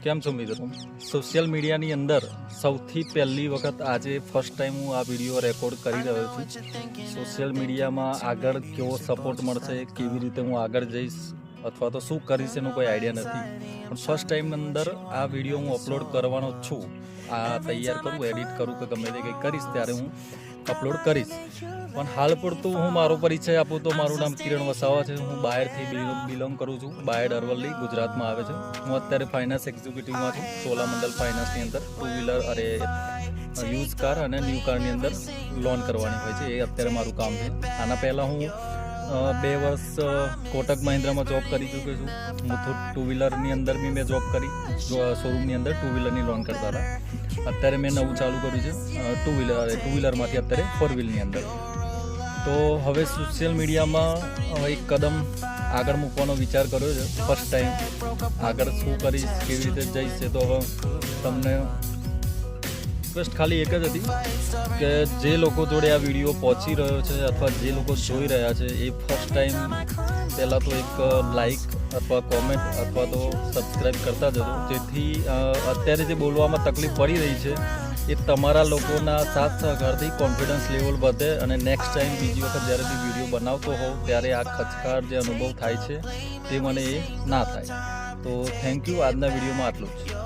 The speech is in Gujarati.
કેમ છો મિત્રો? સોશિયલ મીડિયાની અંદર સૌથી પહેલી વખત આજે ફર્સ્ટ ટાઈમ હું આ વિડીયો રેકોર્ડ કરી રહ્યો છું. સોશિયલ મીડિયામાં આગળ કેવો સપોર્ટ મળશે, કેવી રીતે હું આગળ જઈશ અથવા તો શું કરીશ એનો કોઈ આઈડિયા નથી. પણ ફર્સ્ટ ટાઈમ અંદર આ વિડીયો હું અપલોડ કરવાનો છું. આ તૈયાર કરું, એડિટ કરું કે ગમે તે કંઈ કરીશ ત્યારે હું અપલોડ કરીશ. પણ હાલ પૂરતું હું મારો પરિચય આપું તો મારું નામ કિરણ વસાવા છે. હું બહારથી બિલોંગ કરું છું. બાયડ અરવલ્લી ગુજરાતમાં આવે છે. હું અત્યારે ફાઇનાન્સ એક્ઝિક્યુટિવમાં છું. ચોલામંડલ ફાઇનાન્સની અંદર ટુ વ્હીલર યુઝ કાર અને ન્યૂ કારની અંદર લોન કરવાની હોય છે. એ અત્યારે મારું કામ છે. આના પહેલાં હું 2 વર્ષ કોટક મહિન્દ્રામાં જોબ કરી ચૂક્યો છું. મુથુટ ટુ વ્હીલરની અંદર બી મેં જોબ કરી. શોરૂમની અંદર ટુ વ્હીલરની લોન કરતા હતા. અત્યારે મેં નવું ચાલુ કર્યું છે ટુ વ્હીલરમાંથી અત્યારે 4 વ્હીલની અંદર. તો હવે સોશિયલ મીડિયામાં એક કદમ આગળ મૂકવાનો વિચાર કર્યો છે. ફર્સ્ટ ટાઈમ આગળ શું કરીશ, કેવી રીતે જઈશ એ તો હવે તમને રિક્વેસ્ટ ખાલી એક જ હતી કે જે લોકો જોડે આ વિડીયો પહોંચી રહ્યો છે અથવા જે લોકો જોઈ રહ્યા છે એ ફર્સ્ટ ટાઈમ પહેલાં તો એક લાઈક અથવા કોમેન્ટ અથવા તો સબસ્ક્રાઈબ કરતા જજો, જેથી અત્યારે જે બોલવામાં તકલીફ પડી રહી છે એ તમારા લોકોના સાથ સહકારથી કોન્ફિડન્સ લેવલ વધે અને નેક્સ્ટ ટાઈમ બીજી વખત જ્યારે બી વિડીયો બનાવતો હોઉં ત્યારે આ ખચકાટ જે અનુભવ થાય છે તે મને એ ના થાય. તો થેન્ક યુ. આજના વિડીયોમાં આટલું જ.